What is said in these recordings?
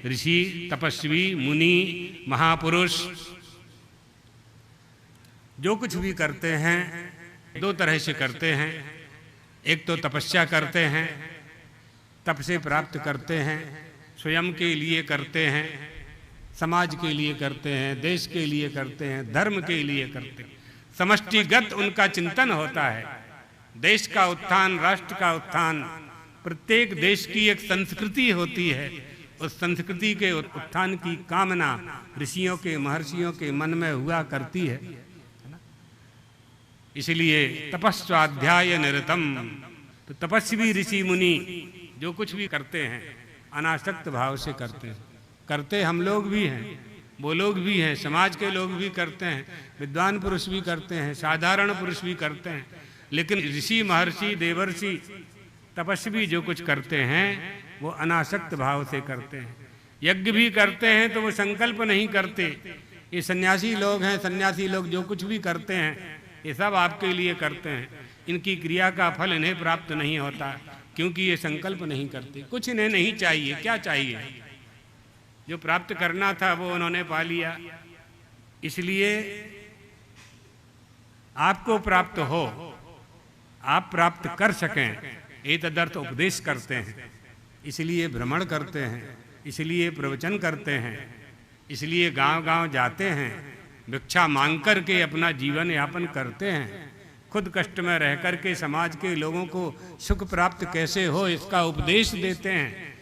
ऋषि, तपस्वी, मुनि, महापुरुष जो कुछ भी करते हैं दो तरह से करते हैं। एक तो तपस्या करते हैं, तप से प्राप्त करते हैं, स्वयं के लिए करते हैं, समाज के लिए करते हैं, देश के लिए करते हैं, धर्म के लिए करते हैं। समष्टिगत उनका चिंतन होता है। देश का उत्थान, राष्ट्र का उत्थान, प्रत्येक देश की एक संस्कृति होती है। उस संस्कृति के उत्थान की कामना ऋषियों के, महर्षियों के मन में हुआ करती है। इसलिए तपस्वाध्याय निरतम, तो तपस्वी ऋषि मुनि जो कुछ भी करते हैं अनासक्त भाव से करते हैं। करते हम लोग भी हैं, वो लोग भी हैं, समाज के लोग भी करते हैं, विद्वान पुरुष भी करते हैं, साधारण पुरुष भी करते हैं। लेकिन ऋषि, महर्षि, देवर्षि, तपस्वी जो कुछ करते हैं वो अनासक्त भाव से करते हैं। यज्ञ भी करते हैं तो वो संकल्प नहीं करते। ये सन्यासी लोग हैं, सन्यासी लोग जो कुछ भी करते हैं ये सब आपके लिए करते हैं। इनकी क्रिया का फल इन्हें प्राप्त नहीं होता क्योंकि ये संकल्प नहीं करते। कुछ इन्हें नहीं चाहिए। क्या चाहिए? जो प्राप्त करना था वो उन्होंने पा लिया। इसलिए आपको प्राप्त हो, आप प्राप्त कर सकें, एतदर्थ उपदेश करते हैं। इसलिए भ्रमण करते हैं, इसलिए प्रवचन करते हैं, इसलिए गांव-गांव जाते हैं, भिक्षा मांग कर के अपना जीवन यापन करते हैं। खुद कष्ट में रह कर के समाज के लोगों को सुख प्राप्त कैसे हो इसका उपदेश देते हैं,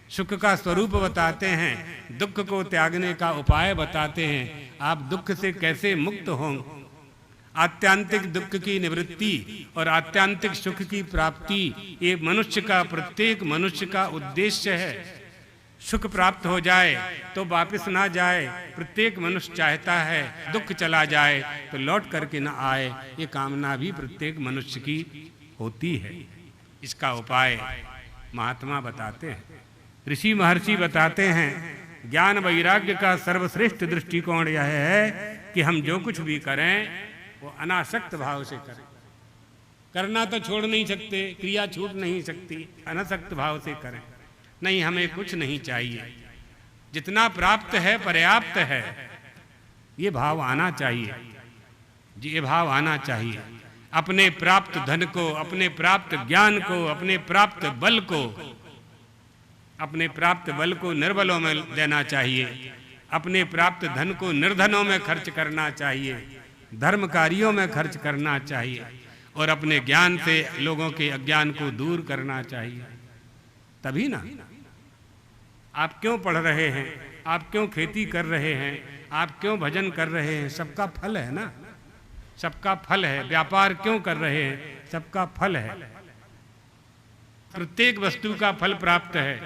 सुख का स्वरूप बताते हैं, दुख को त्यागने का उपाय बताते हैं। आप दुख से कैसे मुक्त हों, आत्यांतिक दुख की निवृत्ति और आत्यांतिक सुख की प्राप्ति ये मनुष्य का, प्रत्येक मनुष्य का उद्देश्य है। सुख प्राप्त हो जाए तो वापस ना जाए। प्रत्येक मनुष्य चाहता है दुख चला जाए तो लौट करके ना आए। ये कामना भी प्रत्येक मनुष्य की होती है। इसका उपाय महात्मा बताते हैं, ऋषि महर्षि बताते हैं। ज्ञान वैराग्य का सर्वश्रेष्ठ दृष्टिकोण यह है कि हम जो कुछ भी करें वो अनासक्त भाव से करें। करना तो छोड़ नहीं सकते, क्रिया छूट नहीं सकती, अनासक्त भाव से करें। नहीं, हमें कुछ नहीं चाहिए, जितना प्राप्त है पर्याप्त है, ये भाव आना चाहिए। ये भाव आना चाहिए। अपने प्राप्त धन को, अपने प्राप्त ज्ञान को, अपने प्राप्त बल को, अपने प्राप्त बल को निर्बलों में देना चाहिए। अपने प्राप्त धन को निर्धनों में खर्च करना चाहिए, धर्म कार्यों में खर्च करना चाहिए और अपने ज्ञान से लोगों के अज्ञान को दूर करना चाहिए। तभी ना। आप क्यों पढ़ रहे हैं, आप क्यों खेती कर रहे हैं, आप क्यों भजन कर रहे हैं, सबका फल है ना, सबका फल है। व्यापार क्यों कर रहे हैं, सबका फल है। प्रत्येक वस्तु का फल प्राप्त है।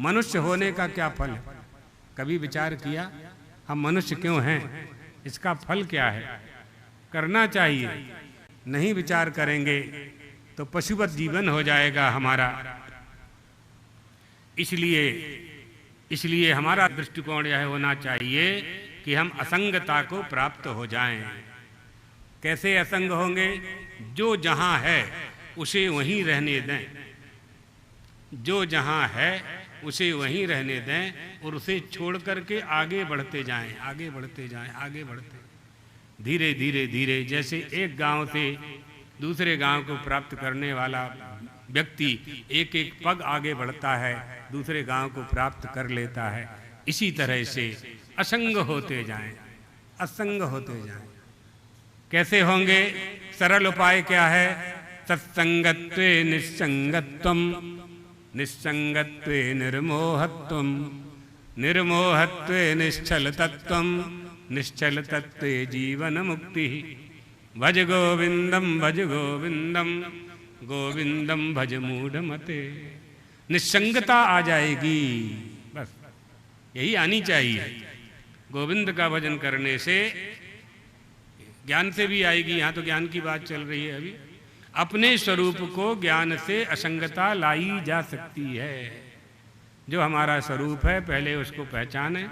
मनुष्य होने का क्या फल है? कभी विचार किया हम मनुष्य क्यों हैं, इसका फल क्या है? करना चाहिए। नहीं विचार करेंगे तो पशुवत जीवन हो जाएगा हमारा। इसलिए हमारा दृष्टिकोण यह होना चाहिए कि हम असंगता को प्राप्त हो जाएं। कैसे असंग होंगे? जो जहां है उसे वहीं रहने दें, जो जहां है उसे वहीं रहने दें और उसे छोड़ करके आगे बढ़ते जाएं, आगे बढ़ते जाएं, आगे बढ़ते धीरे धीरे धीरे। जैसे एक गांव से दूसरे गांव को प्राप्त करने वाला व्यक्ति एक एक पग आगे बढ़ता है, दूसरे गांव को प्राप्त कर लेता है। इसी तरह से असंग होते जाएं, असंग होते जाएं। कैसे होंगे? सरल उपाय क्या है? सत्संगत्वे निस्संगत्वम, निस्संगत्वे निर्मोहत्वम, निर्मोहत्वे निश्चल तत्वम, निश्चल तत्वे जीवन मुक्ति। भज गोविंदम, भज गोविंदम, गोविंदम भज मूढ़मते। निस्संगता आ जाएगी, बस यही आनी चाहिए। गोविंद का भजन करने से ज्ञान से भी आएगी। यहाँ तो ज्ञान की बात चल रही है अभी। अपने स्वरूप को ज्ञान से असंगता लाई जा सकती है। जो हमारा स्वरूप है पहले उसको पहचाने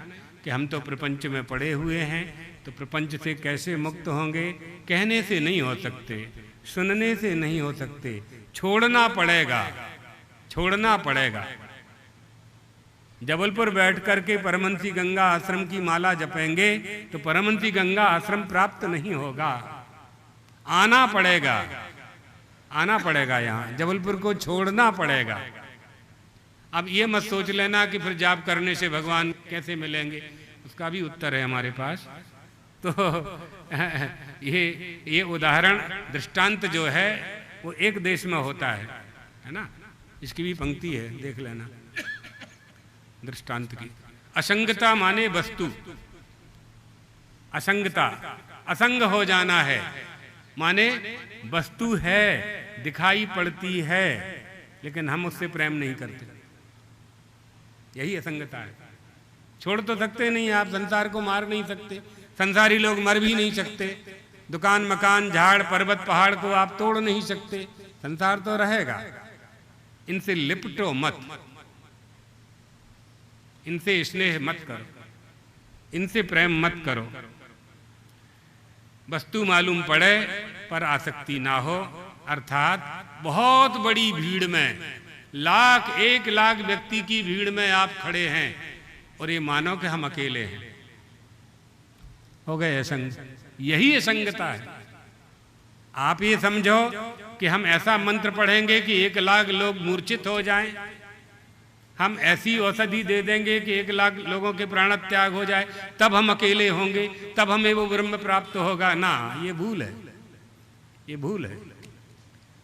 कि हम तो प्रपंच में पड़े हुए हैं, तो प्रपंच से कैसे मुक्त होंगे? कहने से नहीं हो सकते, सुनने से नहीं हो सकते, छोड़ना पड़ेगा, छोड़ना पड़ेगा। जबलपुर बैठ करके परमहंसी गंगा आश्रम की माला जपेंगे तो परमहंसी गंगा आश्रम प्राप्त नहीं होगा। आना पड़ेगा, आना पड़ेगा, यहाँ जबलपुर को छोड़ना पड़ेगा। अब ये मत सोच लेना कि फिर जाप करने से भगवान कैसे मिलेंगे, उसका भी उत्तर है हमारे पास। तो ये उदाहरण दृष्टांत जो है वो एक देश में होता है ना। इसकी भी पंक्ति है, देख लेना दृष्टांत की। असंगता माने वस्तु, असंगता असंग हो जाना है, माने वस्तु है, दिखाई पड़ती है, लेकिन हम उससे प्रेम नहीं करते, यही असंगता है। छोड़ तो सकते नहीं, आप संसार को मार नहीं सकते, संसारी लोग मर भी नहीं सकते, दुकान मकान झाड़ पर्वत पहाड़ को आप तोड़ नहीं सकते, संसार तो रहेगा। इनसे लिपटो मत, इनसे स्नेह मत करो, इनसे प्रेम मत करो। वस्तु मालूम पड़े पर आसक्ति ना हो, अर्थात बहुत बड़ी भीड़ में, लाख 1 लाख व्यक्ति की भीड़ में आप खड़े हैं और ये मानो कि हम अकेले हैं, हो गए असंग। यही असंगता है। आप ये समझो कि हम ऐसा मंत्र पढ़ेंगे कि 1 लाख लोग मूर्छित हो जाएं, हम ऐसी औषधि दे देंगे कि 1 लाख लोगों के प्राण त्याग हो जाए, तब हम अकेले होंगे, तब हमें वो ब्रह्म प्राप्त होगा ना। ये भूल है, ये भूल है।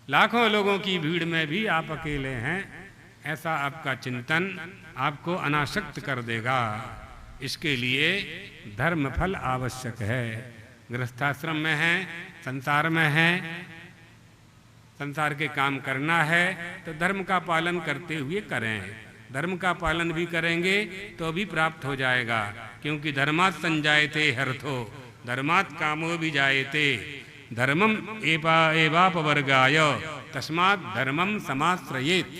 लाखों लोगों की भीड़ में भी आप अकेले हैं, ऐसा आपका चिंतन आपको अनासक्त कर देगा। इसके लिए धर्म फल आवश्यक है। गृहस्थाश्रम में हैं, संसार में हैं, संसार के काम करना है तो धर्म का पालन करते हुए करें। धर्म का पालन भी करेंगे तो भी प्राप्त हो जाएगा, क्योंकि धर्मात् संजायते हर्थो धर्मात् कामो भी जायते धर्मम एवापवर्गाय तस्मात् धर्मम समाश्रयेत्।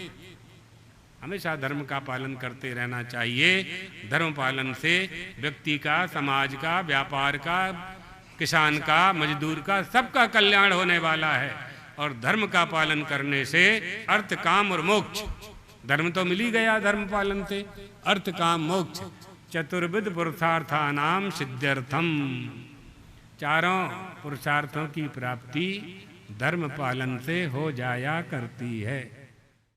हमेशा धर्म का पालन करते रहना चाहिए। धर्म पालन से व्यक्ति का, समाज का, व्यापार का, किसान का, मजदूर का, सबका कल्याण होने वाला है। और धर्म का पालन करने से अर्थ काम और मोक्ष, धर्म तो मिल ही गया धर्म पालन से, अर्थ काम मोक्ष चतुर्विध पुरुषार्थानाम सिद्ध्यर्थम, चारों पुरुषार्थों की प्राप्ति धर्म पालन से हो जाया करती है।